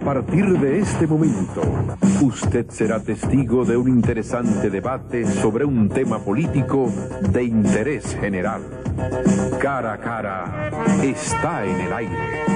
partir de este momento, usted será testigo de un interesante debate sobre un tema político de interés general. Cara a cara está en el aire.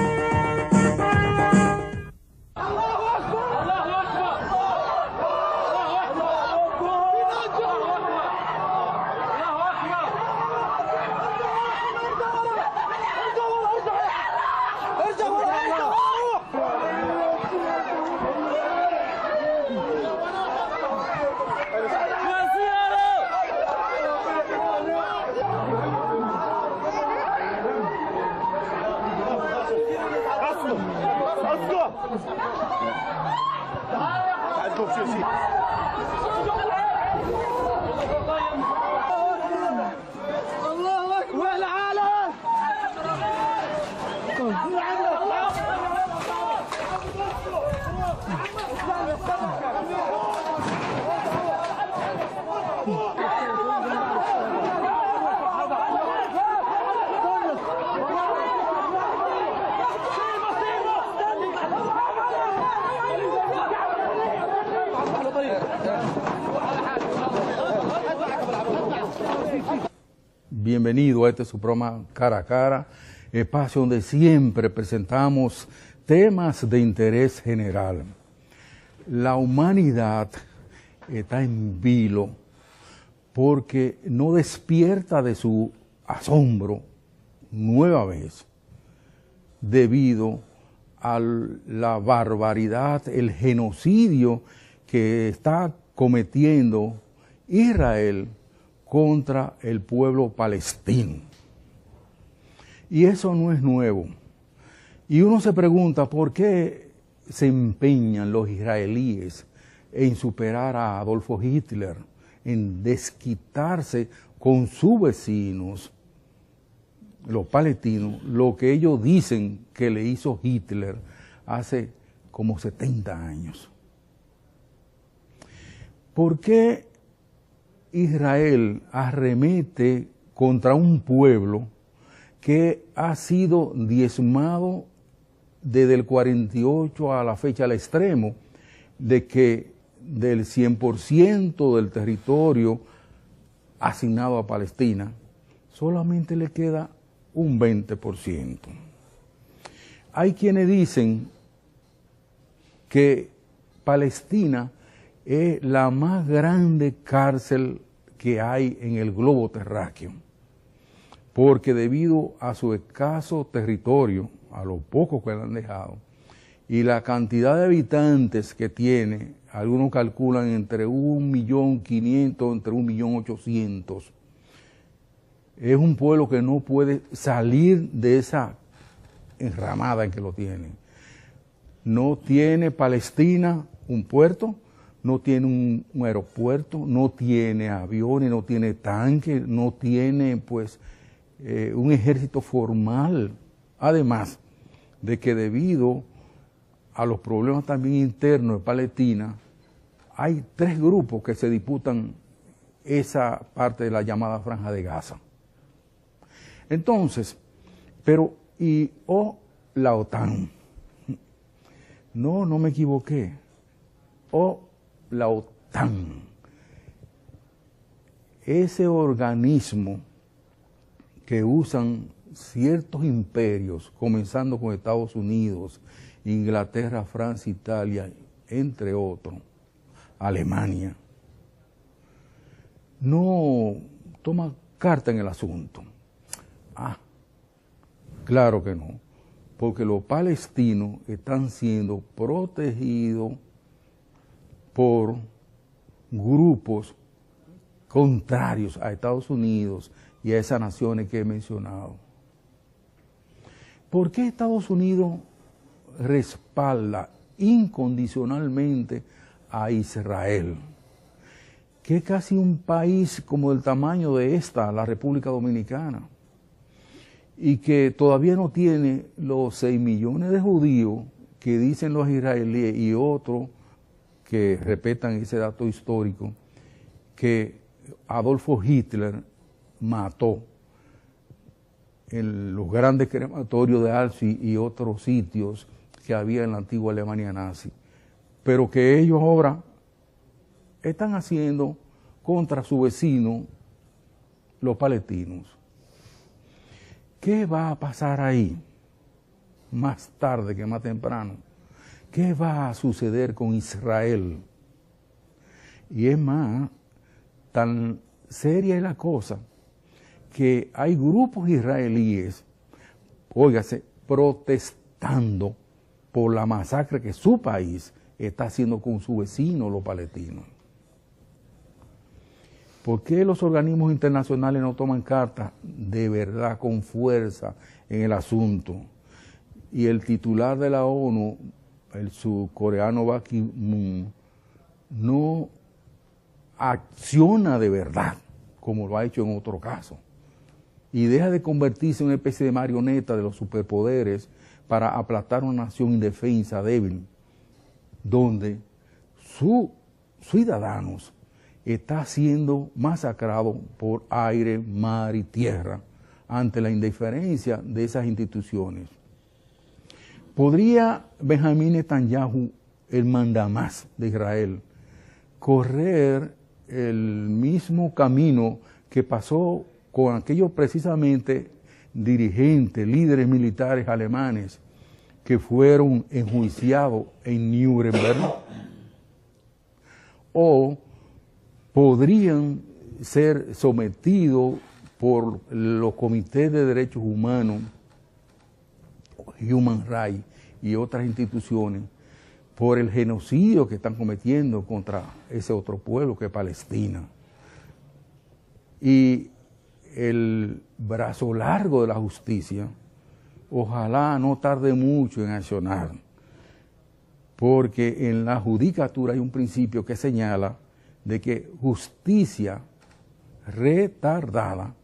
Bienvenido a este su programa Cara a Cara, espacio donde siempre presentamos temas de interés general. La humanidad está en vilo porque no despierta de su asombro nueva vez debido a la barbaridad, el genocidio que está cometiendo Israel contra el pueblo palestino. Y eso no es nuevo. Y uno se pregunta por qué se empeñan los israelíes en superar a Adolfo Hitler, en desquitarse con sus vecinos, los palestinos, lo que ellos dicen que le hizo Hitler hace como 70 años. ¿Por qué Israel arremete contra un pueblo que ha sido diezmado desde el 48 a la fecha al extremo de que del 100% del territorio asignado a Palestina solamente le queda un 20%? Hay quienes dicen que Palestina es la más grande cárcel que hay en el globo terráqueo, porque debido a su escaso territorio, a lo poco que le han dejado, y la cantidad de habitantes que tiene, algunos calculan entre 1.500.000, entre 1.800.000, es un pueblo que no puede salir de esa enramada en que lo tiene. No tiene Palestina un puerto, no tiene un aeropuerto, no tiene aviones, no tiene tanques, no tiene pues un ejército formal. Además de que debido a los problemas también internos de Palestina, hay 3 grupos que se disputan esa parte de la llamada Franja de Gaza. Entonces, la OTAN. No me equivoqué. La OTAN, ese organismo que usan ciertos imperios, comenzando con Estados Unidos, Inglaterra, Francia, Italia, entre otros, Alemania, no toma carta en el asunto. Claro que no, porque los palestinos están siendo protegidos por grupos contrarios a Estados Unidos y a esas naciones que he mencionado. ¿Por qué Estados Unidos respalda incondicionalmente a Israel, que es casi un país como el tamaño de la República Dominicana, y que todavía no tiene los 6 millones de judíos que dicen los israelíes y otros que respetan ese dato histórico, que Adolfo Hitler mató en los grandes crematorios de Auschwitz y otros sitios que había en la antigua Alemania nazi, pero que ellos ahora están haciendo contra su vecino, los palestinos. ¿Qué va a pasar ahí? Más tarde que más temprano. ¿Qué va a suceder con Israel? Y es más, tan seria es la cosa, que hay grupos israelíes, óigase, protestando por la masacre que su país está haciendo con su vecino, los palestinos. ¿Por qué los organismos internacionales no toman cartas de verdad, con fuerza, en el asunto? Y el titular de la ONU, el surcoreano Ban Ki-moon, no acciona de verdad, como lo ha hecho en otro caso, y deja de convertirse en una especie de marioneta de los superpoderes para aplastar una nación indefensa, débil, donde sus ciudadanos están siendo masacrados por aire, mar y tierra ante la indiferencia de esas instituciones. ¿Podría Benjamín Netanyahu, el mandamás de Israel, correr el mismo camino que pasó con aquellos precisamente dirigentes, líderes militares alemanes que fueron enjuiciados en Nuremberg? ¿O podrían ser sometidos por los comités de derechos humanos, Human Rights y otras instituciones, por el genocidio que están cometiendo contra ese otro pueblo que es Palestina? Y el brazo largo de la justicia, ojalá no tarde mucho en accionar, porque en la judicatura hay un principio que señala de que justicia retardada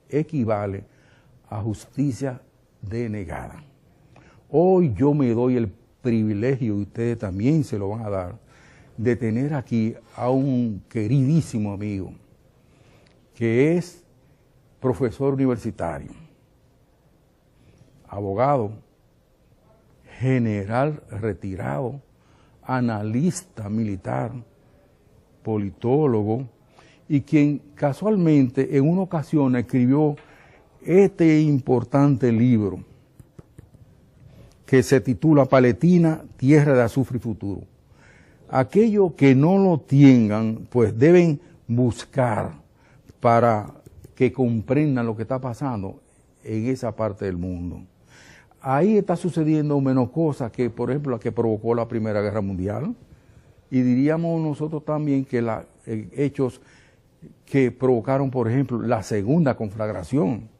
equivale a justicia denegada. Hoy yo me doy el privilegio, y ustedes también se lo van a dar, de tener aquí a un queridísimo amigo, que es profesor universitario, abogado, general retirado, analista militar, politólogo, y quien casualmente en una ocasión escribió este importante libro que se titula Palestina, tierra de azufre y futuro. Aquellos que no lo tengan, pues deben buscar para que comprendan lo que está pasando en esa parte del mundo. Ahí está sucediendo menos cosas que, por ejemplo, la que provocó la Primera Guerra Mundial, y diríamos nosotros también que los hechos que provocaron, por ejemplo, la Segunda Conflagración,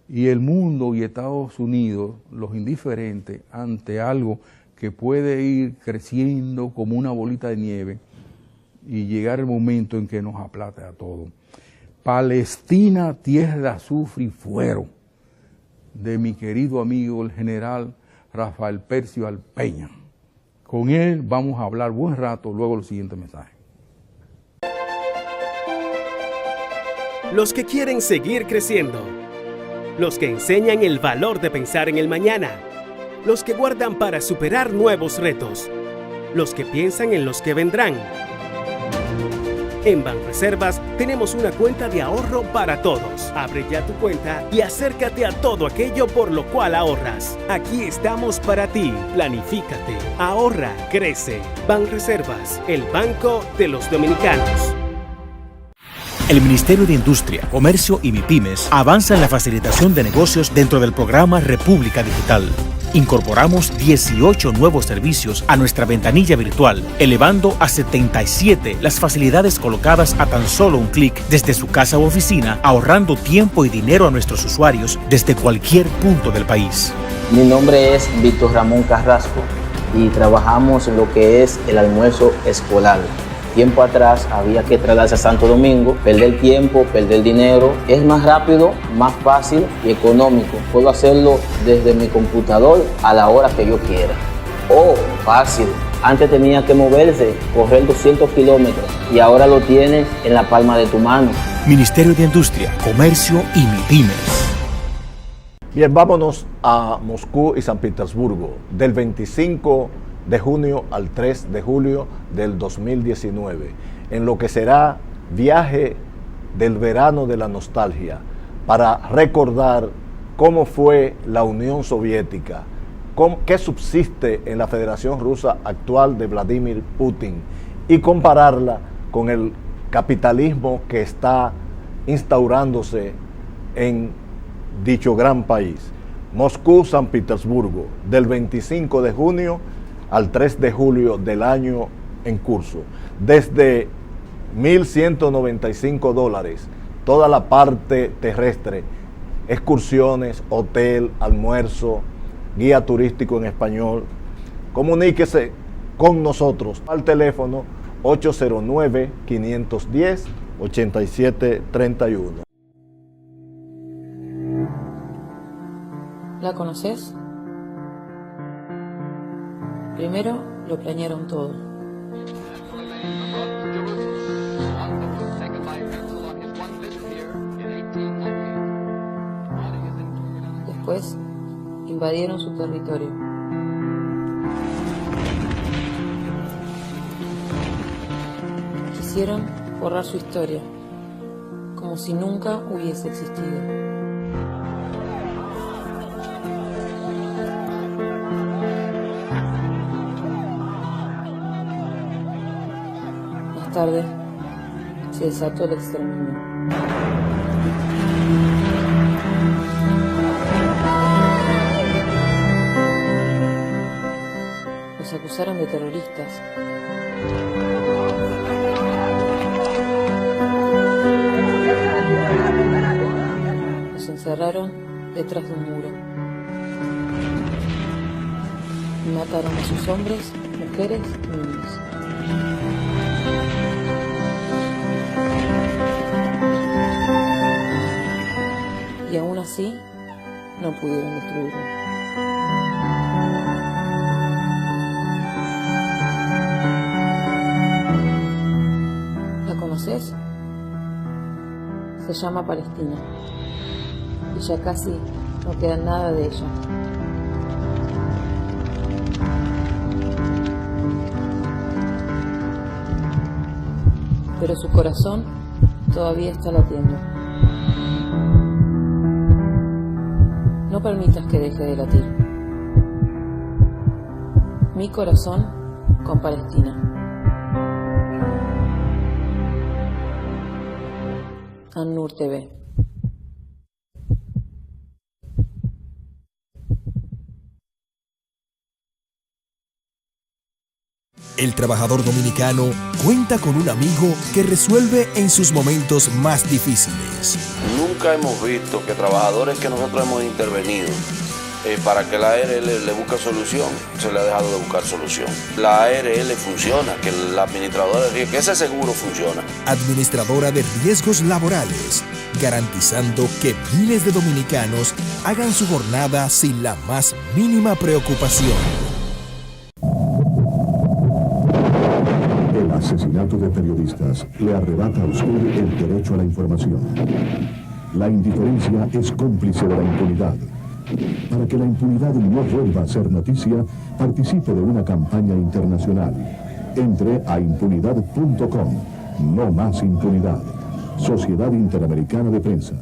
y el mundo y Estados Unidos, los indiferentes, ante algo que puede ir creciendo como una bolita de nieve y llegar el momento en que nos aplate a todos. Palestina, tierra de azufre y fuego, de mi querido amigo el general Rafael Percio Alpeña. Con él vamos a hablar buen rato luego del siguiente mensaje. Los que quieren seguir creciendo, los que enseñan el valor de pensar en el mañana, los que guardan para superar nuevos retos, los que piensan en los que vendrán. En Banreservas tenemos una cuenta de ahorro para todos. Abre ya tu cuenta y acércate a todo aquello por lo cual ahorras. Aquí estamos para ti. Planifícate, ahorra, crece. Banreservas, el banco de los dominicanos. El Ministerio de Industria, Comercio y MIPYMES avanza en la facilitación de negocios dentro del programa República Digital. Incorporamos 18 nuevos servicios a nuestra ventanilla virtual, elevando a 77 las facilidades colocadas a tan solo un clic desde su casa u oficina, ahorrando tiempo y dinero a nuestros usuarios desde cualquier punto del país. Mi nombre es Víctor Ramón Carrasco y trabajamos en lo que es el almuerzo escolar. Tiempo atrás había que trasladarse a Santo Domingo, perder tiempo, perder dinero. Es más rápido, más fácil y económico. Puedo hacerlo desde mi computador a la hora que yo quiera. Oh, fácil. Antes tenía que moverse, correr 200 kilómetros y ahora lo tienes en la palma de tu mano. Ministerio de Industria, Comercio y MIPYMES. Bien, vámonos a Moscú y San Petersburgo, del 25 de junio al 3 de julio del 2019, en lo que será viaje del verano de la nostalgia, para recordar cómo fue la Unión Soviética, qué subsiste en la Federación Rusa actual de Vladimir Putin, y compararla con el capitalismo que está instaurándose en dicho gran país. Moscú, San Petersburgo, del 25 de junio al 3 de julio del año en curso. Desde $1,195, toda la parte terrestre, excursiones, hotel, almuerzo, guía turístico en español. Comuníquese con nosotros al teléfono 809-510-8731. ¿La conoces? Primero lo planearon todo. Después invadieron su territorio. Quisieron borrar su historia, como si nunca hubiese existido. Más tarde se desató el exterminio. Los acusaron de terroristas. Los encerraron detrás de un muro. Y mataron a sus hombres, mujeres y niños. Y aún así, no pudieron destruirlo. ¿La conoces? Se llama Palestina. Y ya casi no queda nada de ella. Pero su corazón todavía está latiendo. No permitas que deje de latir. Mi corazón con Palestina. An-Nur TV. El trabajador dominicano cuenta con un amigo que resuelve en sus momentos más difíciles. Nunca hemos visto que trabajadores que nosotros hemos intervenido para que la ARL le busque solución, se le ha dejado de buscar solución. La ARL funciona, que la administradora de riesgos, que ese seguro funciona. Administradora de riesgos laborales, garantizando que miles de dominicanos hagan su jornada sin la más mínima preocupación. El asesinato de periodistas le arrebata a usted el derecho a la información. La indiferencia es cómplice de la impunidad. Para que la impunidad no vuelva a ser noticia, participe de una campaña internacional. Entre a impunidad.com. No más impunidad. Sociedad Interamericana de Prensa.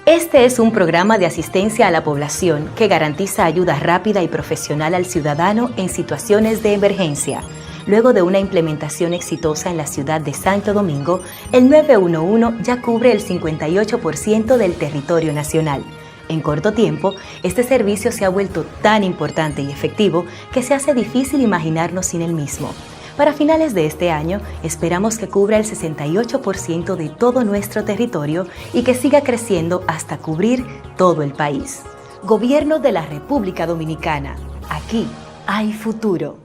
Este es un programa de asistencia a la población que garantiza ayuda rápida y profesional al ciudadano en situaciones de emergencia. Luego de una implementación exitosa en la ciudad de Santo Domingo, el 911 ya cubre el 58% del territorio nacional. En corto tiempo, este servicio se ha vuelto tan importante y efectivo que se hace difícil imaginarnos sin el mismo. Para finales de este año, esperamos que cubra el 68% de todo nuestro territorio y que siga creciendo hasta cubrir todo el país. Gobierno de la República Dominicana. Aquí hay futuro.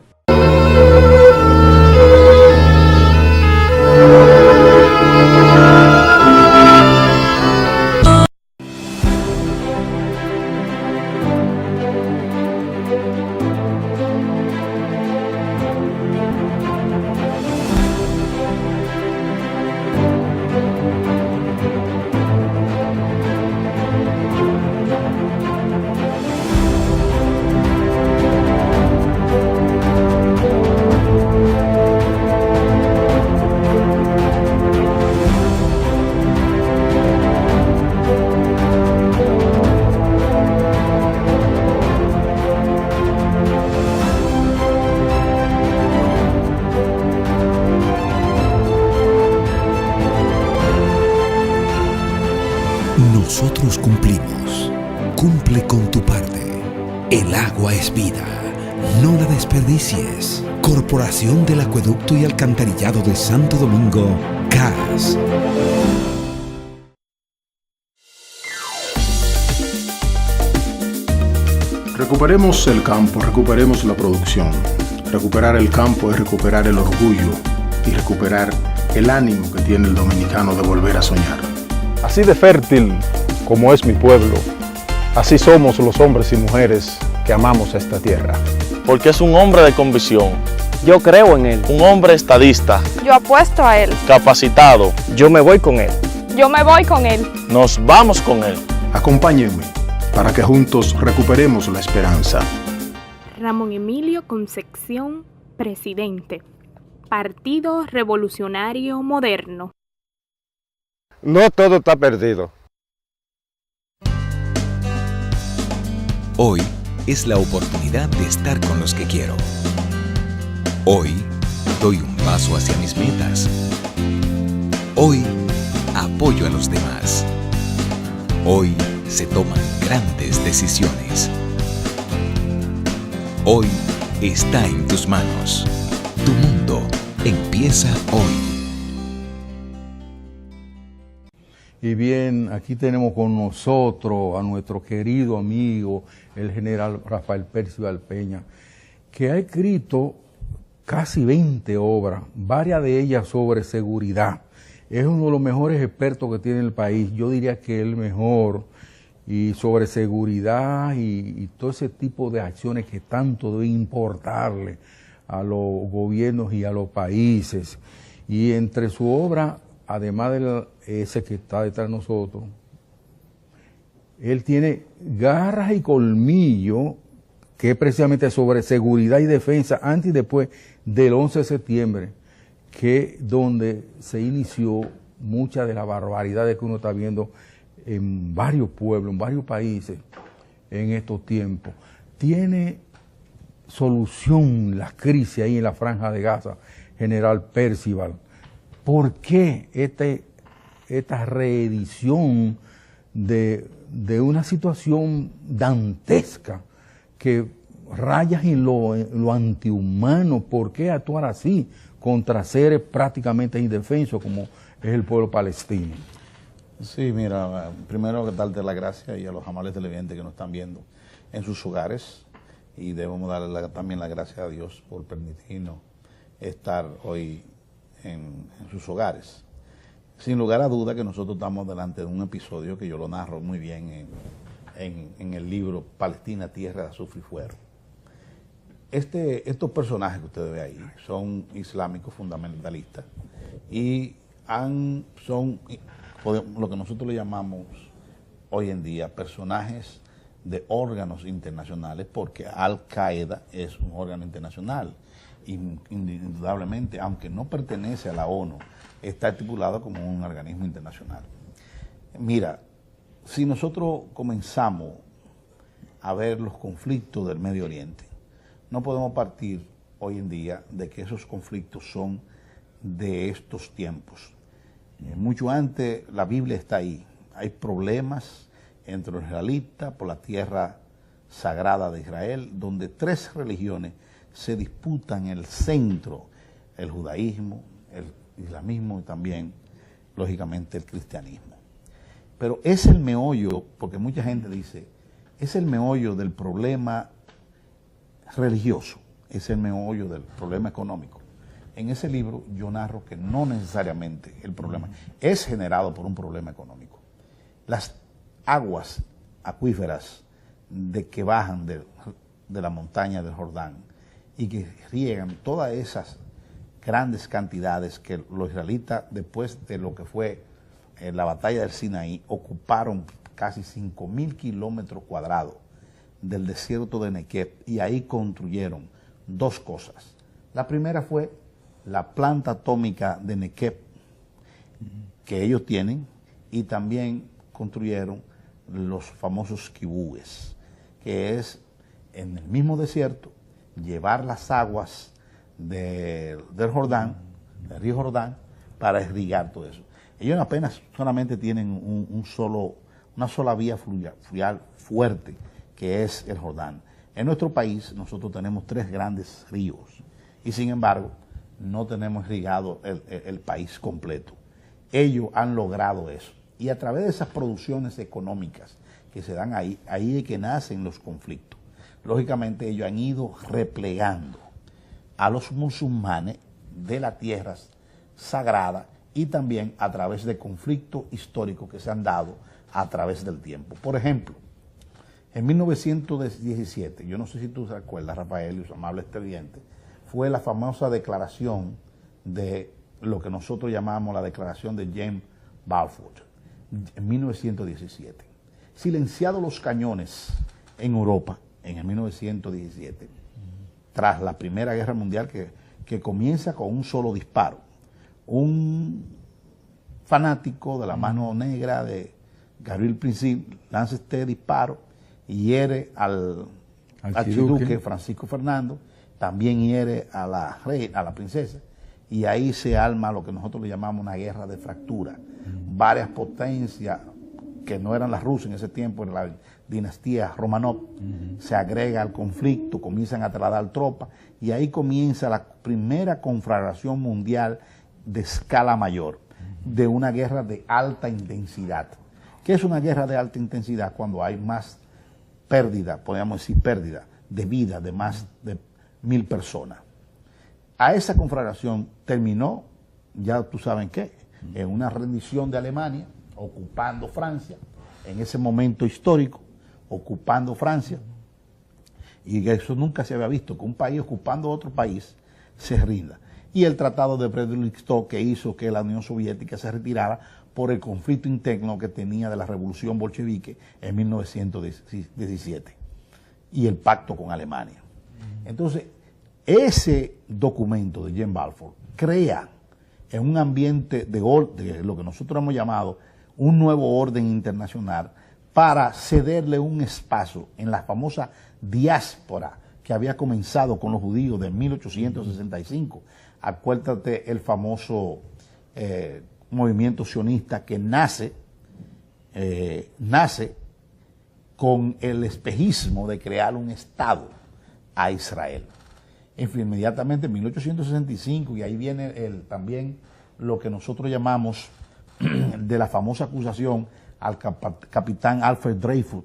nosotros cumplimos. Cumple con tu parte. El agua es vida. No la desperdicies. Corporación del Acueducto y Alcantarillado de Santo Domingo, CAS. Recuperemos el campo, recuperemos la producción. Recuperar el campo es recuperar el orgullo y recuperar el ánimo que tiene el dominicano de volver a soñar. Así de fértil como es mi pueblo, así somos los hombres y mujeres que amamos a esta tierra. Porque es un hombre de convicción. Yo creo en él. Un hombre estadista. Yo apuesto a él. Capacitado. Yo me voy con él. Yo me voy con él. Nos vamos con él. Acompáñenme para que juntos recuperemos la esperanza. Ramón Emilio Concepción, presidente. Partido Revolucionario Moderno. No todo está perdido. Hoy es la oportunidad de estar con los que quiero. Hoy doy un paso hacia mis metas. Hoy apoyo a los demás. Hoy se toman grandes decisiones. Hoy está en tus manos. Tu mundo empieza hoy. Y bien, aquí tenemos con nosotros a nuestro querido amigo, el general Rafael Percival Peña, que ha escrito casi 20 obras, varias de ellas sobre seguridad. Es uno de los mejores expertos que tiene el país, yo diría que el mejor, y sobre seguridad y todo ese tipo de acciones que tanto deben importarle a los gobiernos y a los países. Y entre su obra, además de ese que está detrás de nosotros, él tiene Garras y Colmillo, que es precisamente sobre seguridad y defensa antes y después del 11 de septiembre, que donde se inició muchas de las barbaridades que uno está viendo en varios pueblos, en varios países en estos tiempos. Tiene solución la crisis ahí en la Franja de Gaza, general Percival. ¿Por qué esta reedición de una situación dantesca que raya en lo antihumano? ¿Por qué actuar así contra seres prácticamente indefensos como es el pueblo palestino? Sí, mira, primero darte las gracias y a los amables televidentes que nos están viendo en sus hogares, y debemos darle también las gracias a Dios por permitirnos estar hoy en sus hogares. Sin lugar a duda que nosotros estamos delante de un episodio que yo lo narro muy bien en el libro Palestina, Tierra de Azufre y Fuego. Estos personajes que ustedes ven ahí son islámicos fundamentalistas y son lo que nosotros le llamamos hoy en día personajes de órganos internacionales, porque Al-Qaeda es un órgano internacional, indudablemente, aunque no pertenece a la ONU, está estipulado como un organismo internacional. Mira, si nosotros comenzamos a ver los conflictos del Medio Oriente, no podemos partir hoy en día de que esos conflictos son de estos tiempos. Mucho antes, la Biblia está ahí. Hay problemas entre los israelitas por la tierra sagrada de Israel, donde tres religiones se disputan el centro: el judaísmo, el islamismo y también, lógicamente, el cristianismo. Pero es el meollo, porque mucha gente dice, es el meollo del problema religioso, es el meollo del problema económico. En ese libro yo narro que no necesariamente el problema es generado por un problema económico. Las aguas acuíferas que bajan de la montaña del Jordán y que riegan todas esas grandes cantidades que los israelitas, después de lo que fue la batalla del Sinaí, ocuparon casi 5.000 kilómetros cuadrados del desierto de Negev, y ahí construyeron dos cosas. La primera fue la planta atómica de Negev que ellos tienen, y también construyeron los famosos kibúes, que es en el mismo desierto llevar las aguas del Jordán, del río Jordán, para irrigar todo eso. Ellos apenas solamente tienen una sola vía fluvial fuerte, que es el Jordán. En nuestro país nosotros tenemos 3 grandes ríos y sin embargo no tenemos irrigado el país completo. Ellos han logrado eso y a través de esas producciones económicas que se dan ahí es que nacen los conflictos. Lógicamente ellos han ido replegando a los musulmanes de las tierras sagradas y también a través de conflictos históricos que se han dado a través del tiempo. Por ejemplo, en 1917, yo no sé si tú te acuerdas, Rafael, y su amable televidente, fue la famosa declaración de lo que nosotros llamamos la declaración de James Balfour, en 1917. Silenciados los cañones en Europa, en el 1917, tras la Primera Guerra Mundial que comienza con un solo disparo. Un fanático de la mano negra de Gabriel Princip lanza este disparo y hiere al archiduque Francisco Fernando, también hiere a la princesa, y ahí se arma lo que nosotros le llamamos una guerra de fractura. Varias potencias que no eran las rusas en ese tiempo, en la dinastía Romanov, se agrega al conflicto, comienzan a trasladar tropas, y ahí comienza la primera conflagración mundial de escala mayor, de una guerra de alta intensidad. ¿Qué es una guerra de alta intensidad? Cuando hay más pérdida, podríamos decir pérdida, de vida de más de 1000 personas. A esa conflagración terminó, ya tú sabes qué, en una rendición de Alemania, ocupando Francia, en ese momento histórico, ocupando Francia, y eso nunca se había visto, que un país ocupando otro país se rinda. Y el Tratado de Brest-Litovsk, que hizo que la Unión Soviética se retirara por el conflicto interno que tenía de la revolución bolchevique en 1917, y el pacto con Alemania. Entonces, ese documento de James Balfour crea en un ambiente de lo que nosotros hemos llamado un nuevo orden internacional para cederle un espacio en la famosa diáspora que había comenzado con los judíos de 1865. Acuérdate el famoso movimiento sionista que nace con el espejismo de crear un Estado a Israel. En fin, inmediatamente en 1865, y ahí viene también lo que nosotros llamamos de la famosa acusación al capitán Alfred Dreyfus,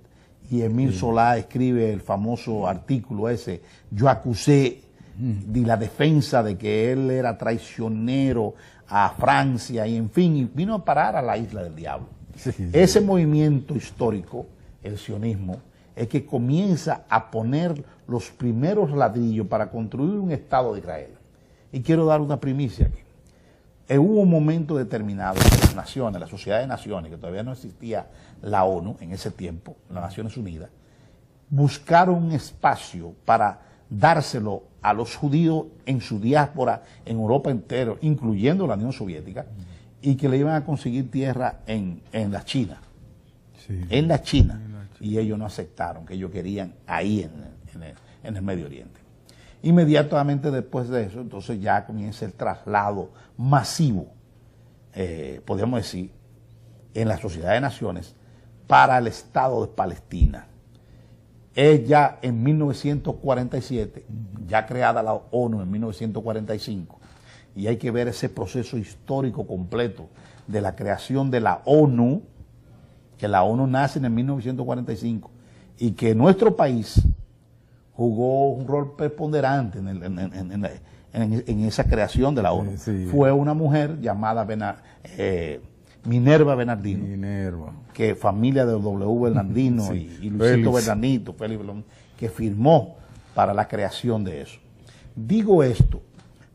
y Emile Zola escribe el famoso artículo ese, yo acusé de la defensa de que él era traicionero a Francia, y en fin, y vino a parar a la isla del diablo. Ese movimiento histórico, el sionismo, es que comienza a poner los primeros ladrillos para construir un Estado de Israel. Y quiero dar una primicia aquí. Hubo un momento determinado que las naciones, la Sociedad de Naciones, que todavía no existía la ONU en ese tiempo, las Naciones Unidas, buscaron un espacio para dárselo a los judíos en su diáspora, en Europa entera, incluyendo la Unión Soviética, y que le iban a conseguir tierra en la China. Sí. En la China. Y ellos no aceptaron, que ellos querían ahí en el Medio Oriente. Inmediatamente después de eso, entonces ya comienza el traslado masivo, podríamos decir, en la Sociedad de Naciones para el Estado de Palestina. Es ya en 1947, ya creada la ONU en 1945, y hay que ver ese proceso histórico completo de la creación de la ONU, que la ONU nace en el 1945, y que nuestro país jugó un rol preponderante en esa creación de la ONU. Sí. Fue una mujer llamada Minerva Bernardino, que familia de W. Bernardino sí. y Luisito Bernardito, Félix, que firmó para la creación de eso. Digo esto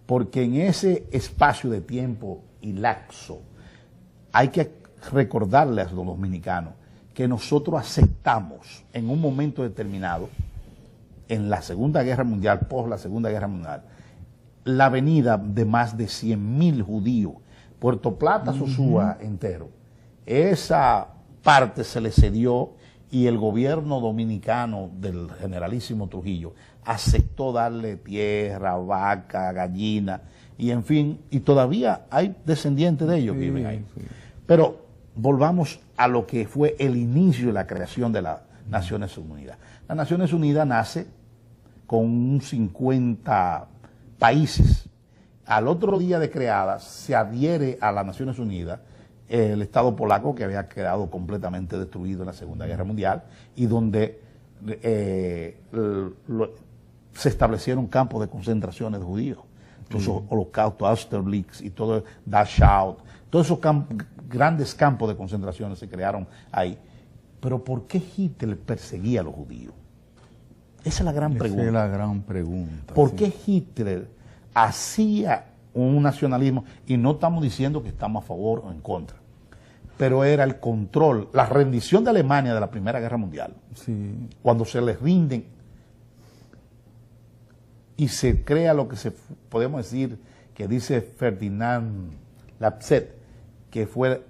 porque en ese espacio de tiempo y lapso hay que recordarle a los dominicanos que nosotros aceptamos en un momento determinado, en la Segunda Guerra Mundial, post la Segunda Guerra Mundial, la venida de más de 100.000 judíos, Puerto Plata, Sosúa entero. Esa parte se le cedió y el gobierno dominicano del generalísimo Trujillo aceptó darle tierra, vaca, gallina, y en fin, y todavía hay descendientes de ellos que viven ahí. Sí. Pero volvamos a lo que fue el inicio de la creación de las Naciones Unidas. Las Naciones Unidas nace con un 50 países. Al otro día de creadas se adhiere a las Naciones Unidas el Estado polaco, que había quedado completamente destruido en la Segunda Guerra Mundial, y donde se establecieron campos de concentraciones de judíos. Entonces, Holocausto, Austerlitz y todo, Dachau, todos esos grandes campos de concentraciones se crearon ahí. Pero ¿por qué Hitler perseguía a los judíos? Esa es la gran pregunta. Esa es la gran pregunta. ¿Por qué Hitler hacía un nacionalismo? Y no estamos diciendo que estamos a favor o en contra, pero era el control, la rendición de Alemania de la Primera Guerra Mundial. Sí. Cuando se les rinden y se crea lo que podemos decir, que dice Ferdinand Lasset, que fue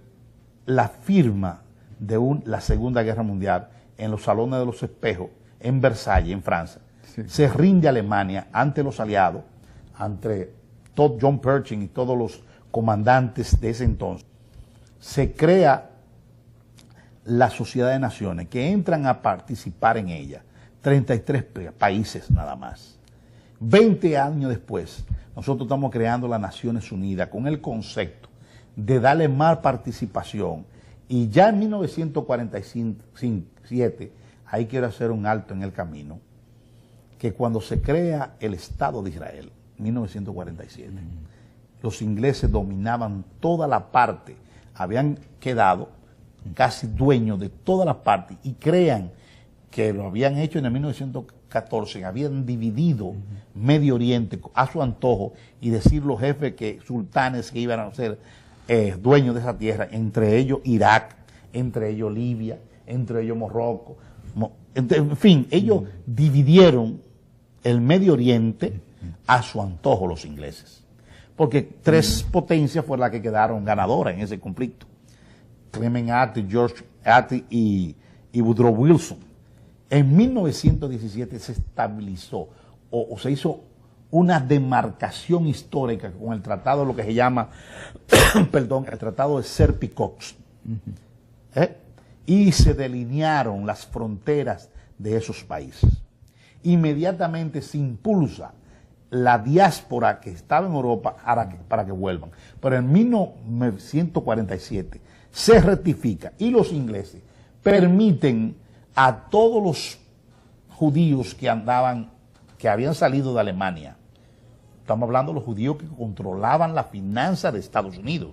la firma de la Segunda Guerra Mundial en los Salones de los Espejos, en Versalles, en Francia. Sí. Se rinde Alemania ante los aliados, ante John Pershing y todos los comandantes de ese entonces. Se crea la Sociedad de Naciones, que entran a participar en ella 33 países nada más. 20 años después, nosotros estamos creando las Naciones Unidas con el concepto de darle más participación. Y ya en 1947, ahí quiero hacer un alto en el camino, que cuando se crea el Estado de Israel, 1947, los ingleses dominaban toda la parte, habían quedado casi dueños de toda la parte, y crean que lo habían hecho en el 1914, habían dividido Medio Oriente a su antojo, y decir los jefes que sultanes que iban a ser dueños de esa tierra, entre ellos Irak, entre ellos Libia, entre ellos Marruecos, en fin, ellos dividieron el Medio Oriente a su antojo, los ingleses, porque 3 potencias fueron las que quedaron ganadoras en ese conflicto: Clement Attlee, George Attlee y Woodrow Wilson. En 1917 se estabilizó o se hizo una demarcación histórica con el tratado, lo que se llama, perdón, el tratado de Serpicox. Y se delinearon las fronteras de esos países. Inmediatamente se impulsa la diáspora que estaba en Europa para que vuelvan. Pero en 1947 se rectifica y los ingleses permiten a todos los judíos que habían salido de Alemania. Estamos hablando de los judíos que controlaban la finanza de Estados Unidos,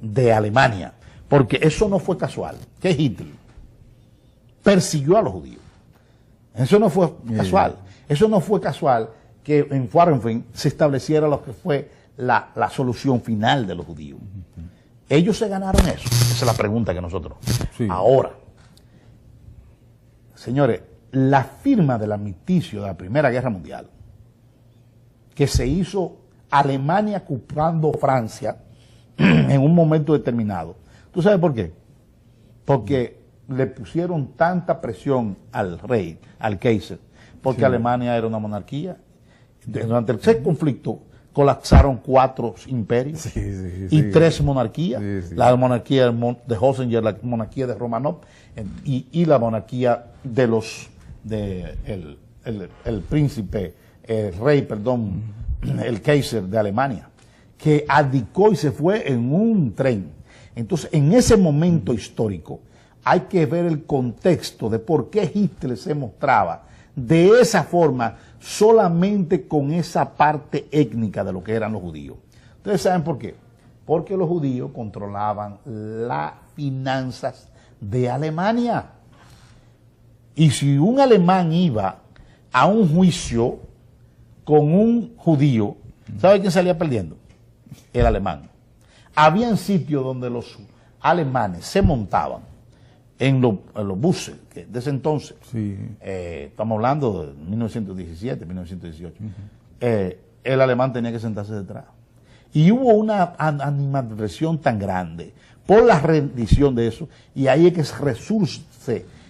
de Alemania, porque eso no fue casual, que Hitler persiguió a los judíos. Eso no fue casual. Eso no fue casual que en Warrenfeld se estableciera lo que fue la solución final de los judíos. Ellos se ganaron eso. Esa es la pregunta que nosotros. Ahora, señores, la firma del armisticio de la Primera Guerra Mundial, que se hizo Alemania ocupando Francia en un momento determinado. ¿Tú sabes por qué? Porque le pusieron tanta presión al rey, al Kaiser, porque Alemania era una monarquía. Durante ese conflicto colapsaron 4 imperios y 3 monarquías. La monarquía de Hohenzollern, la monarquía de Romanov y la monarquía de el príncipe, el Kaiser de Alemania, que abdicó y se fue en un tren. Entonces, en ese momento histórico, hay que ver el contexto de por qué Hitler se mostraba de esa forma solamente con esa parte étnica de lo que eran los judíos. ¿Ustedes saben por qué? Porque los judíos controlaban las finanzas de Alemania. Y si un alemán iba a un juicio con un judío, ¿sabe quién salía perdiendo? El alemán. Habían sitios donde los alemanes se montaban en los buses, que de ese entonces, estamos hablando de 1917, 1918, el alemán tenía que sentarse detrás. Y hubo una animadversión tan grande por la rendición de eso, y ahí es que resurge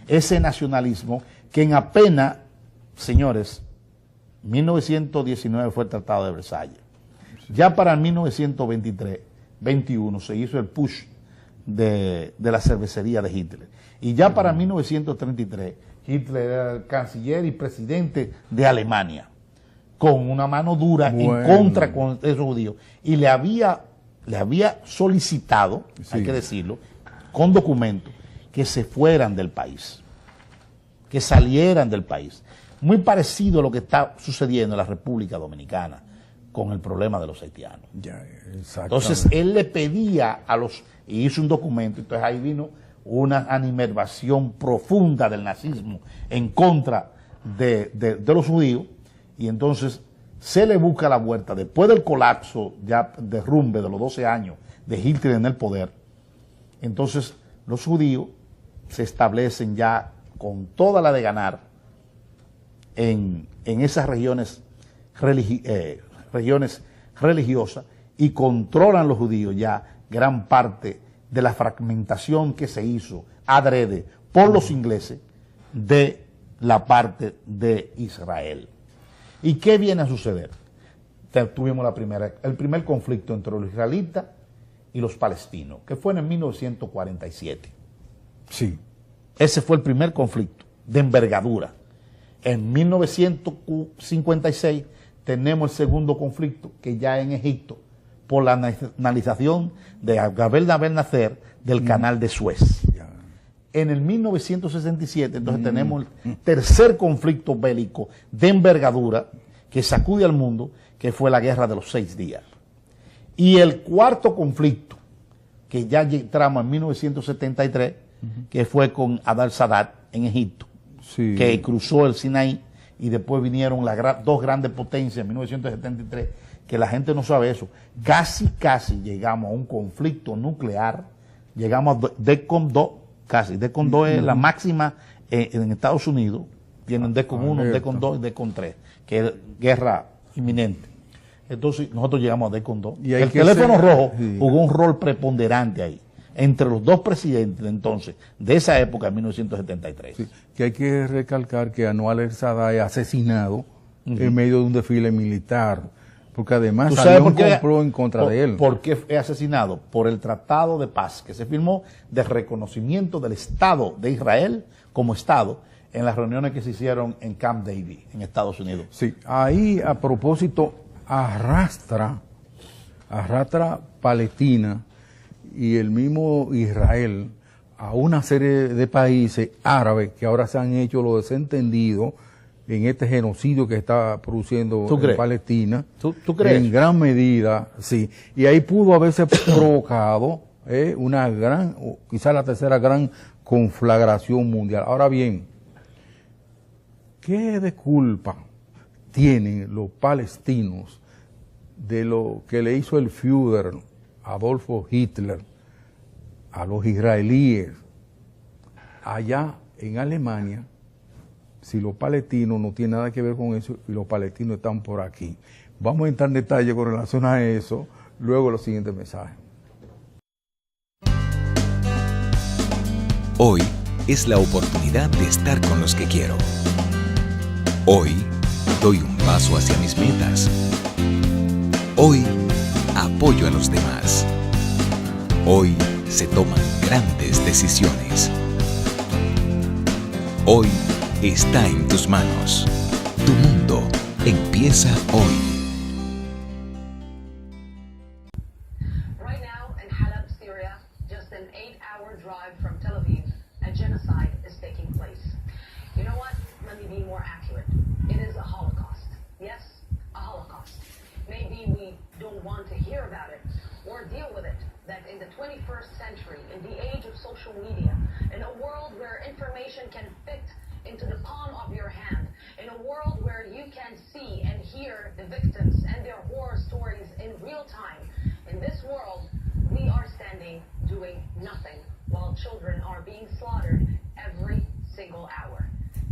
ese nacionalismo que en apenas, señores, 1919 fue el Tratado de Versalles. Ya para 1923, 21 se hizo el push de la cervecería de Hitler. Y ya para 1933, Hitler era el canciller y presidente de Alemania, con una mano dura en contra con esos judíos. Y le había solicitado, hay que decirlo, con documentos, que se fueran del país, que salieran del país. Muy parecido a lo que está sucediendo en la República Dominicana con el problema de los haitianos. Entonces él le pedía y hizo un documento, entonces ahí vino una animadversión profunda del nazismo en contra de los judíos, y entonces se le busca la vuelta después del colapso, ya derrumbe de los 12 años de Hitler en el poder. Entonces los judíos se establecen ya con toda la de ganar en esas regiones religiosas, y controlan los judíos ya gran parte de la fragmentación que se hizo adrede por los ingleses de la parte de Israel. ¿Y qué viene a suceder? Tuvimos el primer conflicto entre los israelitas y los palestinos, que fue en 1947. Sí. Ese fue el primer conflicto de envergadura. En 1956 tenemos el segundo conflicto, que ya en Egipto, por la nacionalización de Abdel Nasser del canal de Suez. En el 1967, entonces tenemos el tercer conflicto bélico de envergadura que sacude al mundo, que fue la Guerra de los 6 días. Y el cuarto conflicto, que ya entramos en 1973, que fue con Adel Sadat en Egipto, que cruzó el Sinaí, y después vinieron las dos grandes potencias en 1973, que la gente no sabe eso. Casi llegamos a un conflicto nuclear, llegamos a DEFCON 2, casi. DEFCON 2 es la máxima en Estados Unidos, tienen DEFCON 1, DEFCON 2 y DEFCON 3, que es guerra inminente. Entonces nosotros llegamos a DEFCON 2. Y el teléfono rojo jugó un rol preponderante ahí, entre los dos presidentes de entonces, de esa época, en 1973. Sí, que hay que recalcar que Anwar el-Sadat es asesinado en medio de un desfile militar, porque además había un complot en contra de él. ¿Por qué fue asesinado? Por el Tratado de Paz que se firmó de reconocimiento del Estado de Israel como Estado en las reuniones que se hicieron en Camp David, en Estados Unidos. Sí, ahí a propósito arrastra Palestina y el mismo Israel a una serie de países árabes que ahora se han hecho los desentendidos en este genocidio que está produciendo en Palestina. ¿Tú crees? En gran medida, sí. Y ahí pudo haberse provocado una gran, quizás la tercera gran conflagración mundial. Ahora bien, ¿qué de culpa tienen los palestinos de lo que le hizo el Führer Adolfo Hitler a los israelíes allá en Alemania, si los palestinos no tienen nada que ver con eso y los palestinos están por aquí? Vamos a entrar en detalle con relación a eso luego de los siguientes mensajes. Hoy es la oportunidad de estar con los que quiero. Hoy doy un paso hacia mis metas. Hoy apoyo a los demás. Hoy se toman grandes decisiones. Hoy está en tus manos. Tu mundo empieza hoy. Right now in Halab, Syria, just an 8-hour drive from Tel Aviv, a genocide is taking place. You know what? Let me be more accurate. It is a Holocaust. Yes, a Holocaust. Maybe we don't want to hear about it or deal with it, that in the 21st century, in the age of social media, in a world where information can fit into the palm of your hand, in a world where you can see and hear the victims and their horror stories in real time, in this world, we are standing doing nothing while children are being slaughtered every single hour.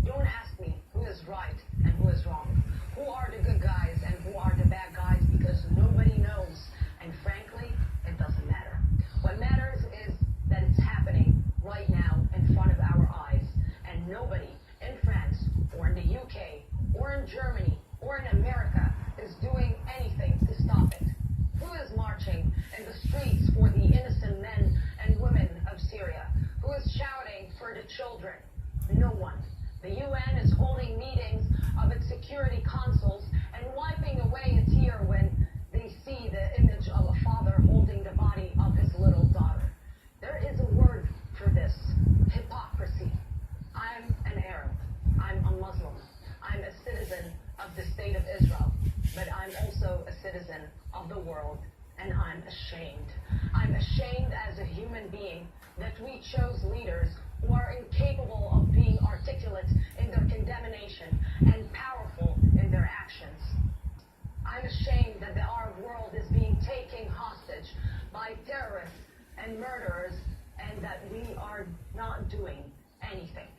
Don't ask me who is right and who is wrong, who are the good guys and who are the bad guys, because nobody knows, and frankly, it doesn't matter. What matters is that it's happening right now in front of our eyes, and nobody in France or in the UK or in Germany or in America is doing anything to stop it. Who is marching in the streets for the innocent men and women children? No one. The UN is holding meetings of its security councils and wiping away a tear when they see the image of a father holding the body of his little daughter. There is a word for this: hypocrisy. I'm an Arab. I'm a Muslim. I'm a citizen of the state of Israel, but I'm also a citizen of the world, and I'm ashamed. I'm ashamed as a human being that we chose leaders who are incapable of being articulate in their condemnation and powerful in their actions. I'm ashamed that the Arab world is being taken hostage by terrorists and murderers, and that we are not doing anything.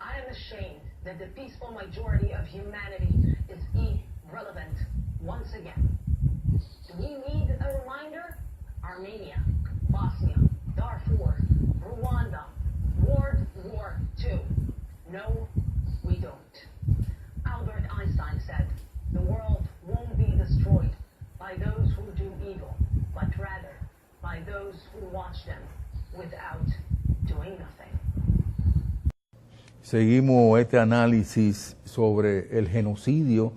I am ashamed that the peaceful majority of humanity is irrelevant once again. Do we need a reminder? Armenia, Bosnia, Darfur, Rwanda, World War II. No, we don't. Albert Einstein said, the world won't be destroyed by those who do evil, but rather by those who watch them without doing nothing. Seguimos este análisis sobre el genocidio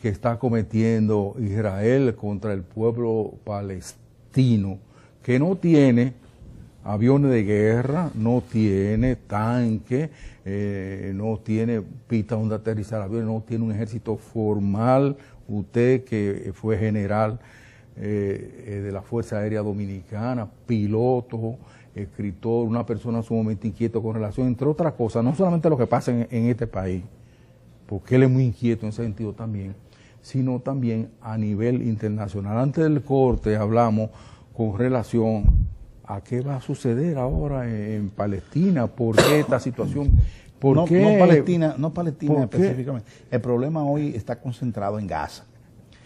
que está cometiendo Israel contra el pueblo palestino, que no tiene aviones de guerra, no tiene tanque, no tiene pista donde aterrizar aviones, no tiene un ejército formal. Usted, que fue general de la Fuerza Aérea Dominicana, piloto, escritor, una persona sumamente inquieto con relación, entre otras cosas, no solamente lo que pasa en este país, porque él es muy inquieto en ese sentido también, sino también a nivel internacional. Antes del corte hablamos con relación a qué va a suceder ahora en Palestina, por qué esta situación, no Palestina específicamente. El problema hoy está concentrado en Gaza.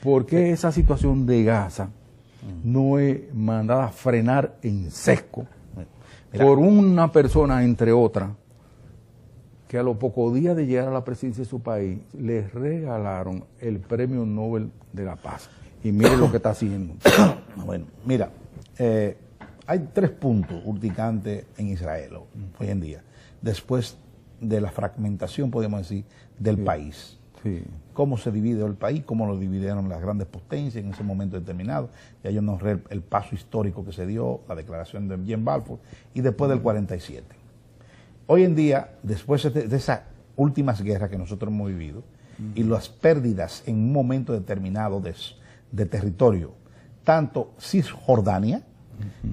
¿Por qué esa situación de Gaza no es mandada a frenar en seco por una persona, entre otras, que a los pocos días de llegar a la presidencia de su país les regalaron el Premio Nobel de la Paz? Y mire lo que está haciendo. Bueno, mira, hay 3 puntos urticantes en Israel hoy en día, después de la fragmentación, podemos decir, del país. Sí. Cómo se divide el país, cómo lo dividieron las grandes potencias en ese momento determinado. Ya yo nos el paso histórico que se dio, la declaración de Bien Balfour, y después del 47. Hoy en día, después de esas últimas guerras que nosotros hemos vivido, y las pérdidas en un momento determinado de territorio, tanto Cisjordania,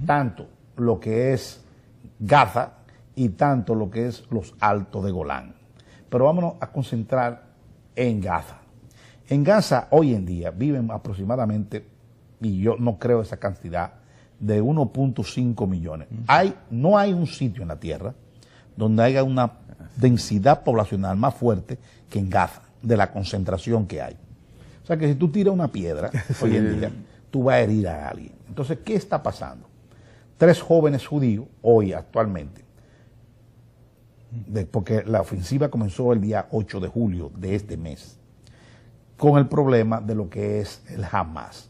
tanto lo que es Gaza, y tanto lo que es los Altos de Golán. Pero vámonos a concentrar en Gaza. En Gaza hoy en día viven aproximadamente, y yo no creo esa cantidad, de 1.5 millones. No hay un sitio en la tierra donde haya una densidad poblacional más fuerte que en Gaza, de la concentración que hay. O sea que si tú tiras una piedra hoy en día, tú vas a herir a alguien. Entonces, ¿qué está pasando? 3 jóvenes judíos, hoy actualmente, porque la ofensiva comenzó el día 8 de julio de este mes, con el problema de lo que es el Hamas.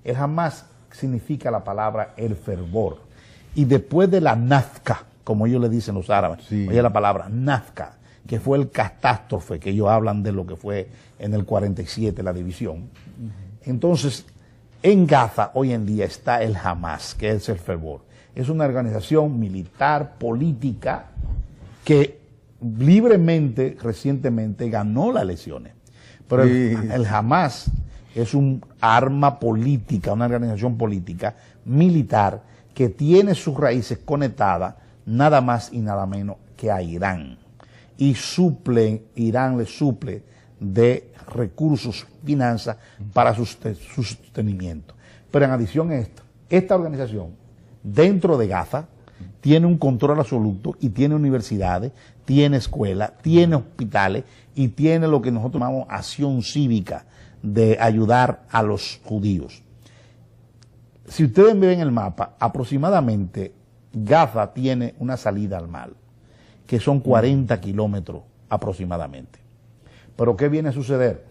El Hamas significa la palabra el fervor. Y después de la Nazca, como ellos le dicen los árabes, oye la palabra Nazca, que fue el catástrofe que ellos hablan de lo que fue en el 47, la división. Entonces, en Gaza hoy en día está el Hamas, que es el fervor. Es una organización militar, política, que libremente, recientemente, ganó las elecciones. Pero el Hamas es un arma política, una organización política, militar, que tiene sus raíces conectadas nada más y nada menos que a Irán. Y Irán le suple de recursos, finanzas, para su sostenimiento. Pero en adición a esto, esta organización, dentro de Gaza, tiene un control absoluto y tiene universidades, tiene escuelas, tiene hospitales y tiene lo que nosotros llamamos acción cívica de ayudar a los judíos. Si ustedes ven el mapa, aproximadamente Gaza tiene una salida al mar, que son 40 kilómetros aproximadamente. Pero ¿qué viene a suceder?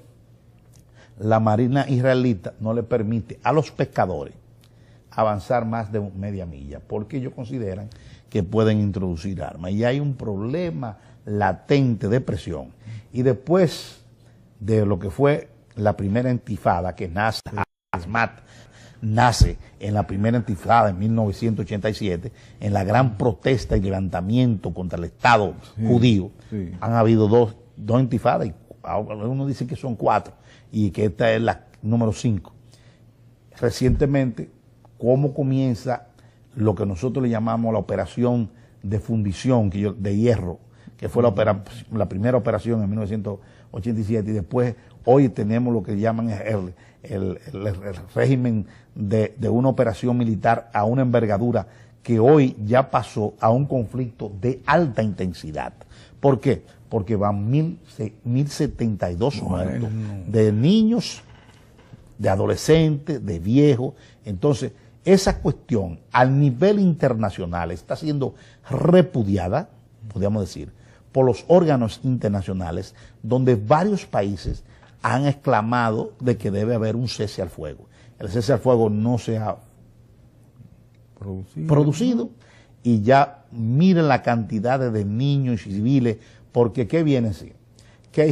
La Marina israelita no le permite a los pescadores avanzar más de media milla, porque ellos consideran que pueden introducir armas. Y hay un problema latente de presión. Y después de lo que fue la primera intifada, que nace, Asmat, nace en la primera intifada en 1987, en la gran protesta y levantamiento contra el Estado judío. Han habido dos intifadas, y uno dice que son 4, y que esta es la número 5. Recientemente, ¿cómo comienza lo que nosotros le llamamos la operación de fundición de hierro, que fue la primera operación en 1987, y después hoy tenemos lo que llaman el régimen de una operación militar a una envergadura que hoy ya pasó a un conflicto de alta intensidad? ¿Por qué? Porque van 1072 muertos, de niños, de adolescentes, de viejos. Entonces, esa cuestión al nivel internacional está siendo repudiada, podríamos decir, por los órganos internacionales, donde varios países han exclamado de que debe haber un cese al fuego. El cese al fuego no se ha producido y ya miren la cantidad de niños y civiles, porque ¿qué viene así? Que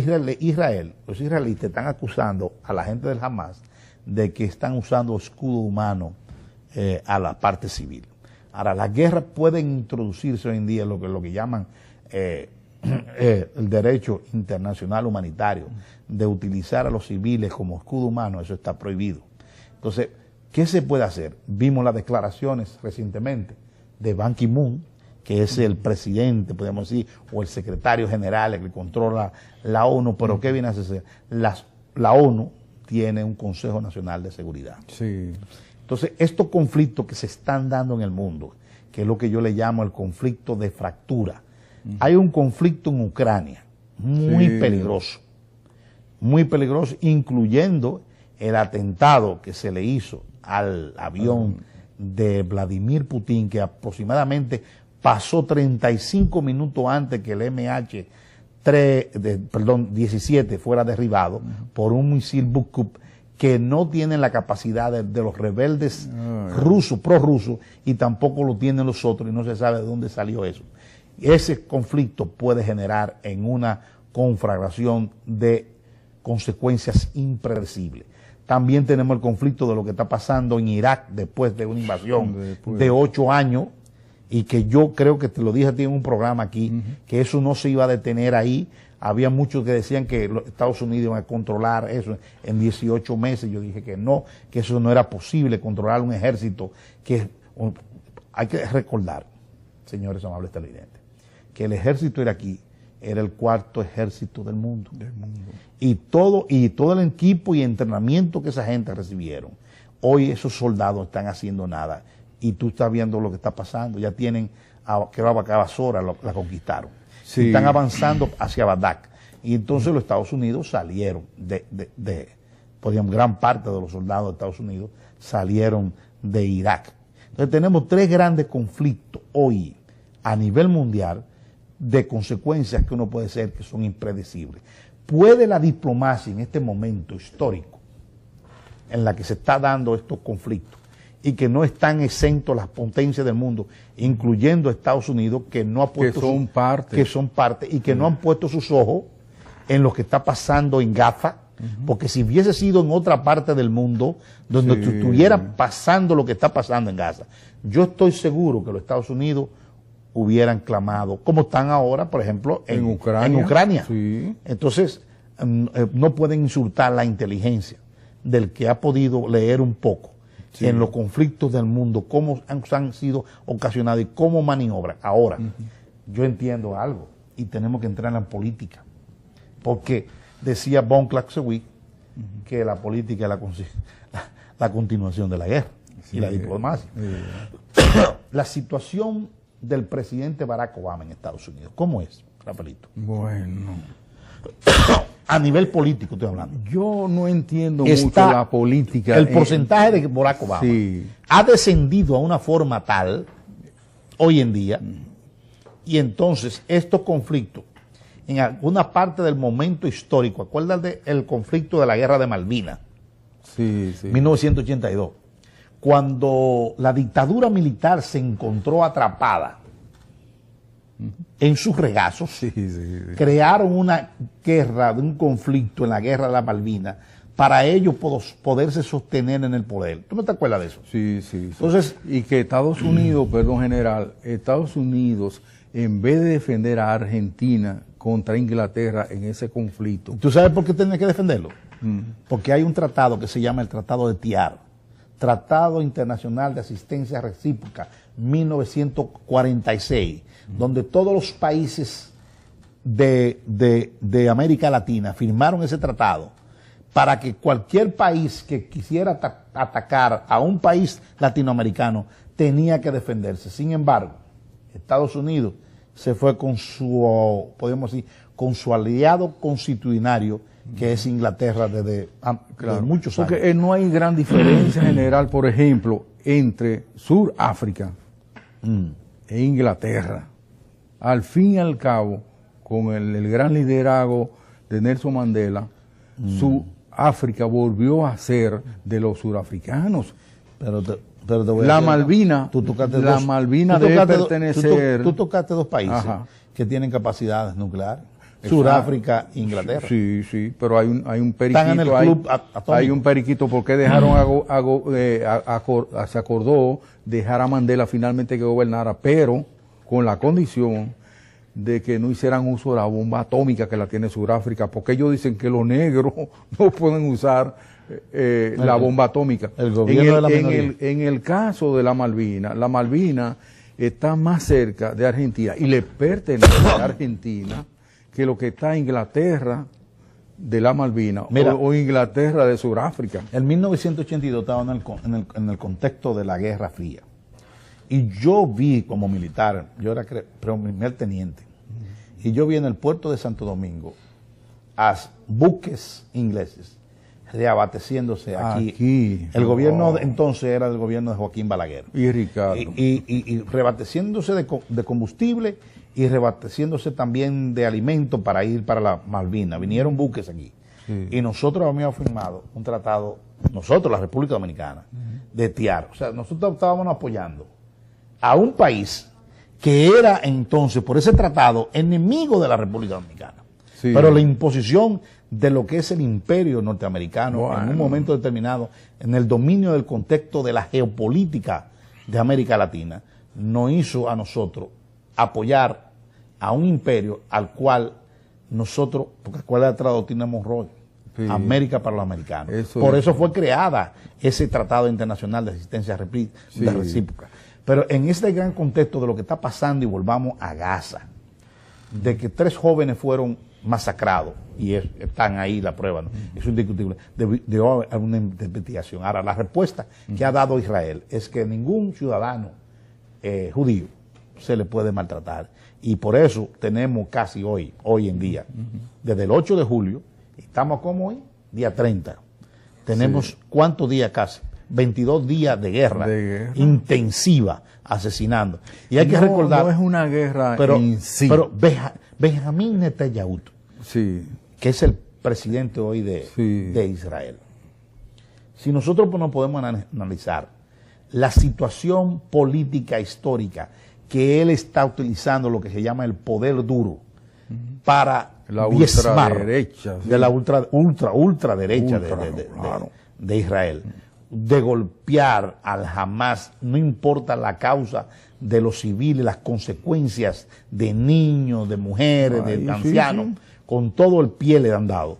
los israelíes están acusando a la gente del Hamas de que están usando escudo humano a la parte civil. Ahora, las guerras pueden introducirse hoy en día lo que llaman el derecho internacional humanitario, de utilizar a los civiles como escudo humano. Eso está prohibido. Entonces, ¿qué se puede hacer? Vimos las declaraciones recientemente de Ban Ki-moon, que es el presidente, podemos decir, o el secretario general, el que controla la ONU, pero ¿qué viene a hacer? La ONU tiene un Consejo Nacional de Seguridad. Sí. Entonces, estos conflictos que se están dando en el mundo, que es lo que yo le llamo el conflicto de fractura. Hay un conflicto en Ucrania muy peligroso, incluyendo el atentado que se le hizo al avión de Vladimir Putin, que aproximadamente pasó 35 minutos antes que el MH17 fuera derribado por un misil Bukub, que no tienen la capacidad de los rebeldes rusos, prorrusos, y tampoco lo tienen los otros, y no se sabe de dónde salió eso. Ese conflicto puede generar en una conflagración de consecuencias impredecibles. También tenemos el conflicto de lo que está pasando en Irak después de una invasión de 8 años, y que yo creo que te lo dije a ti en un programa aquí, que eso no se iba a detener ahí. Había muchos que decían que los Estados Unidos iban a controlar eso en 18 meses. Yo dije que no, que eso no era posible, controlar un ejército. Que hay que recordar, señores amables televidentes, que el ejército iraquí era el 4º ejército del mundo. Y todo el equipo y entrenamiento que esa gente recibieron, hoy esos soldados están haciendo nada. Y tú estás viendo lo que está pasando. Ya tienen a Basora, la conquistaron. Sí. Están avanzando hacia Bagdad. Y entonces los Estados Unidos salieron podríamos, gran parte de los soldados de Estados Unidos salieron de Irak. Entonces tenemos 3 grandes conflictos hoy a nivel mundial, de consecuencias que uno puede ser que son impredecibles. ¿Puede la diplomacia en este momento histórico en la que se está dando estos conflictos, y que no están exentos las potencias del mundo, incluyendo Estados Unidos, que no ha puesto que son parte y que no han puesto sus ojos en lo que está pasando en Gaza? Porque si hubiese sido en otra parte del mundo donde estuviera pasando lo que está pasando en Gaza, yo estoy seguro que los Estados Unidos hubieran clamado, como están ahora, por ejemplo, en Ucrania. Sí. Entonces, no pueden insultar la inteligencia del que ha podido leer un poco en los conflictos del mundo, cómo han sido ocasionados y cómo maniobran. Ahora, yo entiendo algo, y tenemos que entrar en la política, porque decía von Clausewitz que la política es la continuación de la guerra y la diplomacia. La situación del presidente Barack Obama en Estados Unidos, ¿cómo es, Rafaelito? Bueno, a nivel político estoy hablando. Yo no entiendo mucho la política. El porcentaje de Barack Obama ha descendido a una forma tal hoy en día, y entonces estos conflictos en alguna parte del momento histórico, acuérdate el conflicto de la guerra de Malvinas, 1982, cuando la dictadura militar se encontró atrapada en sus regazos, crearon una guerra, un conflicto en la guerra de la Malvinas, para ellos poderse sostener en el poder. ¿Tú no te acuerdas de eso? Sí, sí. Entonces, y que Estados Unidos, perdón, general, Estados Unidos, en vez de defender a Argentina contra Inglaterra en ese conflicto. ¿Tú sabes por qué tenía que defenderlo? Porque hay un tratado que se llama el Tratado de TIAR, Tratado Internacional de Asistencia Recíproca, 1946, donde todos los países de América Latina firmaron ese tratado para que cualquier país que quisiera atacar a un país latinoamericano tenía que defenderse. Sin embargo, Estados Unidos se fue con su, podemos decir, con su aliado constitucionario, que es Inglaterra desde muchos años. Porque no hay gran diferencia general, por ejemplo, entre Sudáfrica e Inglaterra. Al fin y al cabo, con el gran liderazgo de Nelson Mandela, Sudáfrica volvió a ser de los surafricanos. Pero te voy a la decir, Malvina, la Malvina debe pertenecer. Tú tocaste dos países que tienen capacidades nucleares. Sudáfrica e Inglaterra. Sí, sí, pero hay un periquito. Están en el club atómico. Hay un periquito. ¿Por qué dejaron se acordó dejar a Mandela finalmente que gobernara, pero con la condición de que no hicieran uso de la bomba atómica que la tiene Sudáfrica? Porque ellos dicen que los negros no pueden usar la bomba atómica. El gobierno de la minoría. En el caso de la Malvina está más cerca de Argentina y le pertenece a Argentina que lo que está Inglaterra de la Malvina. Mira, o Inglaterra de Sudáfrica. En 1982 estaba en el contexto de la Guerra Fría. Y yo vi como militar, yo era primer teniente, y yo vi en el puerto de Santo Domingo a buques ingleses reabasteciéndose aquí. El gobierno entonces era del gobierno de Joaquín Balaguer. Y Ricardo. Y reabasteciéndose de combustible y reabasteciéndose también de alimento para ir para la Malvinas. Vinieron buques aquí. Y nosotros habíamos firmado un tratado, nosotros, la República Dominicana, de TIAR. O sea, nosotros estábamos apoyando a un país que era entonces, por ese tratado, enemigo de la República Dominicana. Pero la imposición de lo que es el imperio norteamericano en un momento determinado, en el dominio del contexto de la geopolítica de América Latina, nos hizo a nosotros apoyar a un imperio al cual nosotros, porque ¿cuál es la doctrina Monroe? América para los americanos. Por eso fue creada ese Tratado Internacional de Asistencia Recíproca. Pero en este gran contexto de lo que está pasando, y volvamos a Gaza, de que 3 jóvenes fueron masacrados, y están ahí la prueba, ¿no? Eso es indiscutible, de una investigación. Ahora, la respuesta que ha dado Israel es que ningún ciudadano judío se le puede maltratar, y por eso tenemos casi hoy en día, desde el 8 de julio, estamos como hoy, día 30, tenemos ¿cuántos días casi? 22 días de guerra intensiva, asesinando. Y hay que recordar... No es una guerra en sí. Pero Benjamín Netanyahu, que es el presidente hoy de Israel, si nosotros no podemos analizar la situación política histórica que él está utilizando, lo que se llama el poder duro, para la diezmar ultraderecha, de la ultraderecha de Israel, de golpear al Hamas, no importa la causa de los civiles, las consecuencias de niños, de mujeres, de ancianos, con todo el pie le han dado.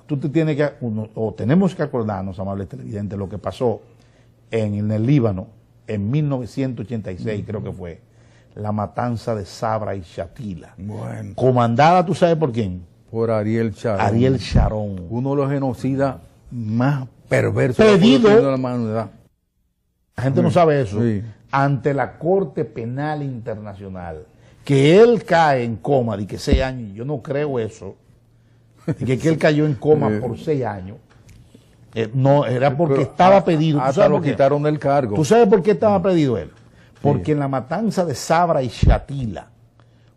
Tú te tienes que, o tenemos que acordarnos, amables televidentes, lo que pasó en el Líbano en 1986, creo que fue, la matanza de Sabra y Shatila. Comandada, ¿tú sabes por quién? Por Ariel Sharon. Ariel Sharon. Uno de los genocidas más perversos pedido de la humanidad. La gente no sabe eso. Ante la Corte Penal Internacional, que él cae en coma de que 6 años, yo no creo eso, de que él cayó en coma por 6 años. No, era porque estaba pedido. Hasta lo quitaron del cargo. ¿Tú sabes por qué estaba pedido él? Porque en la matanza de Sabra y Shatila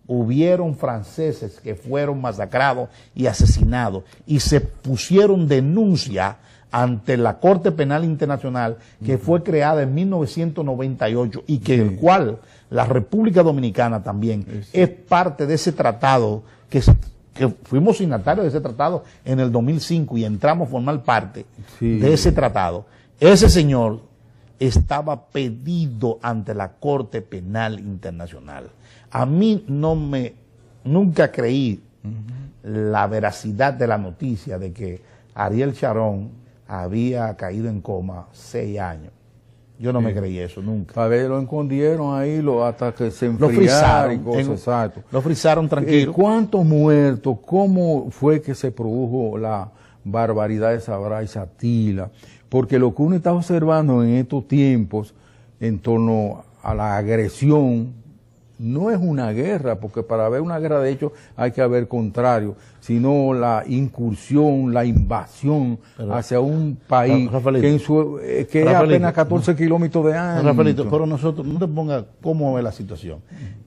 hubieron franceses que fueron masacrados y asesinados, y se pusieron denuncia ante la Corte Penal Internacional, que fue creada en 1998 y que el cual la República Dominicana también es parte de ese tratado, que fuimos signatarios de ese tratado en el 2005 y entramos a formar parte de ese tratado. Ese señor estaba pedido ante la Corte Penal Internacional. A mí nunca creí la veracidad de la noticia de que Ariel Sharon había caído en coma 6 años. Yo no me creí eso nunca. A ver, lo escondieron ahí hasta que se enfriara y cosas. Exacto. Lo frizaron tranquilo. ¿Cuántos muertos? ¿Cómo fue que se produjo la barbaridad de Sabra y Satila? Porque lo que uno está observando en estos tiempos en torno a la agresión no es una guerra, porque para haber una guerra de hecho hay que haber contrario, sino la incursión, la invasión hacia un país que es apenas 14 kilómetros de ancho. Rafaelito, pero nosotros, no te pongas cómo ve la situación.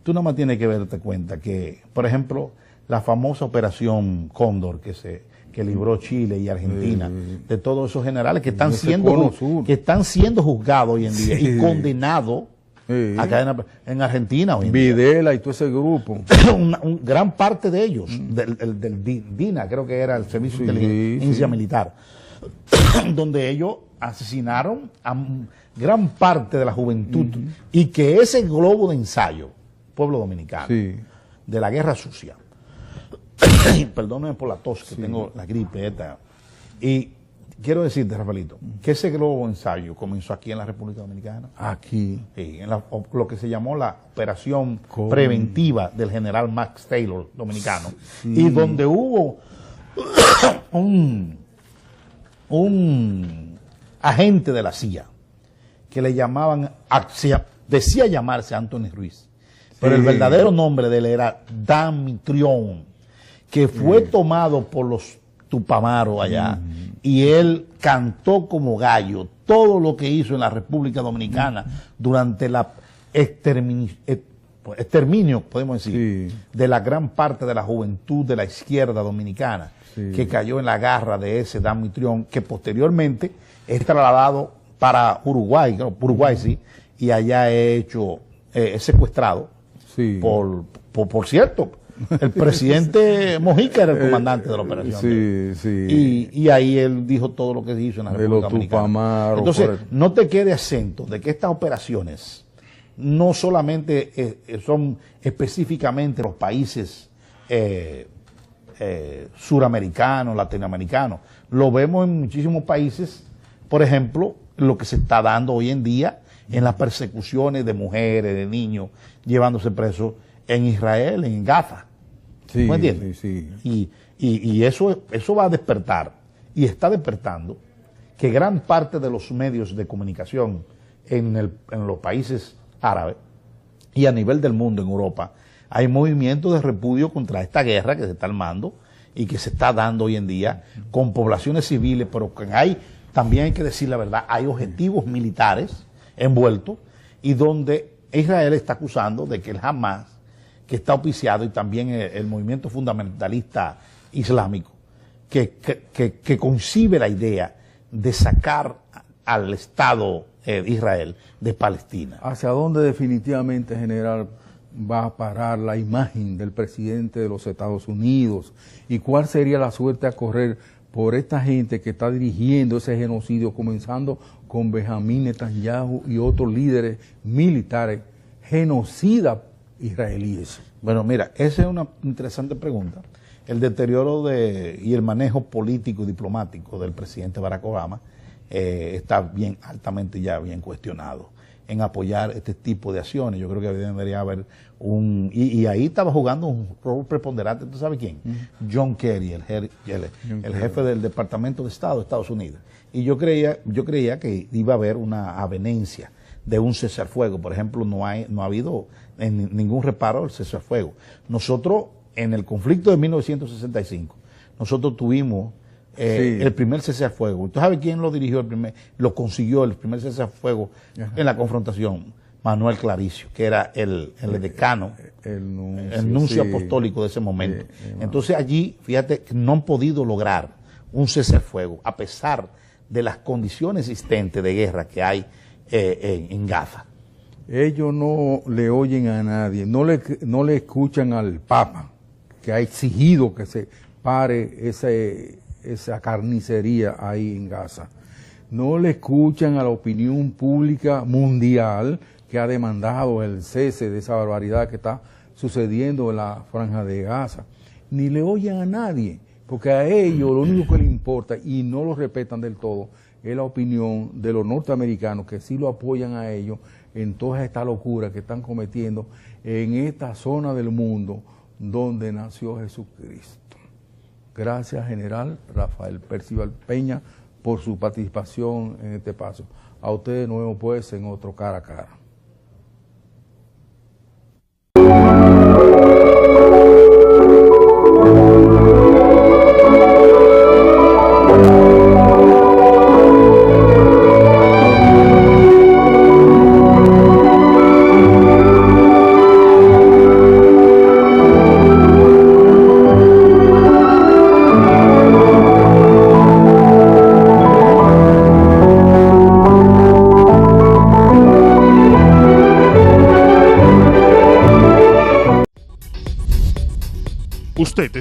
Tú nada más tienes que darte cuenta que, por ejemplo, la famosa operación Cóndor que libró Chile y Argentina, de todos esos generales que están siendo juzgados hoy en día y condenados acá en Argentina hoy en día. Videla y todo ese grupo. Gran parte de ellos, del DINA, creo que era el Servicio de Inteligencia Militar, donde ellos asesinaron a gran parte de la juventud y que ese globo de ensayo, pueblo dominicano, de la guerra sucia, perdónenme por la tos, que tengo la gripe esta, y quiero decirte, Rafaelito, que ese globo de ensayo comenzó aquí en la República Dominicana. Aquí. Sí, en lo que se llamó la operación preventiva del general Max Taylor, dominicano, y donde hubo un agente de la CIA que le llamaban, decía llamarse Anthony Ruiz, pero el verdadero nombre de él era Damitrión, que fue tomado por los Tupamaros allá, y él cantó como gallo todo lo que hizo en la República Dominicana durante la exterminio, podemos decir, de la gran parte de la juventud de la izquierda dominicana, que cayó en la garra de ese Damitrión, que posteriormente es trasladado para Uruguay, y allá es secuestrado por cierto, el presidente Mojica era el comandante de la operación. Y ahí él dijo todo lo que se hizo en la República Dominicana. Entonces, no te quede acento de que estas operaciones no solamente son específicamente los países suramericanos, latinoamericanos. Lo vemos en muchísimos países, por ejemplo, lo que se está dando hoy en día en las persecuciones de mujeres, de niños, llevándose presos en Israel, en Gaza. ¿Me entiendes? Y eso va a despertar, y está despertando, que gran parte de los medios de comunicación en los países árabes y a nivel del mundo en Europa, hay movimientos de repudio contra esta guerra que se está armando y que se está dando hoy en día con poblaciones civiles, pero que también hay que decir la verdad, hay objetivos militares envueltos, y donde Israel está acusando de que el Hamas, que está auspiciado, y también el movimiento fundamentalista islámico, que concibe la idea de sacar al Estado de Israel de Palestina. ¿Hacia dónde definitivamente, general, va a parar la imagen del presidente de los Estados Unidos? ¿Y cuál sería la suerte a correr por esta gente que está dirigiendo ese genocidio, comenzando con Benjamín Netanyahu y otros líderes militares genocidas israelíes? Bueno, mira, esa es una interesante pregunta. El deterioro y el manejo político y diplomático del presidente Barack Obama está altamente bien cuestionado en apoyar este tipo de acciones. Yo creo que debería haber y ahí estaba jugando un rol preponderante. ¿Tú sabes quién? John Kerry, el jefe del Departamento de Estado de Estados Unidos. Y yo creía que iba a haber una avenencia de un cesarfuego. Por ejemplo, no ha habido ningún reparo del cesarfuego. Nosotros, en el conflicto de 1965, nosotros tuvimos el primer cesarfuego. ¿Tú sabes quién lo dirigió lo consiguió el primer cesarfuego en la confrontación? Manuel Claricio, que era el decano, el nuncio apostólico de ese momento. Entonces allí, fíjate, que no han podido lograr un cesarfuego, a pesar de las condiciones existentes de guerra que hay en Gaza. Ellos no le oyen a nadie, no le escuchan al Papa, que ha exigido que se pare esa carnicería ahí en Gaza. No le escuchan a la opinión pública mundial que ha demandado el cese de esa barbaridad que está sucediendo en la Franja de Gaza. Ni le oyen a nadie, porque a ellos lo único que les importa, y no lo respetan del todo, es la opinión de los norteamericanos, que sí lo apoyan a ellos en toda esta locura que están cometiendo en esta zona del mundo donde nació Jesucristo. Gracias, General Rafael Percival Peña, por su participación en este paso. A ustedes de nuevo, pues, en otro Cara a Cara. Usted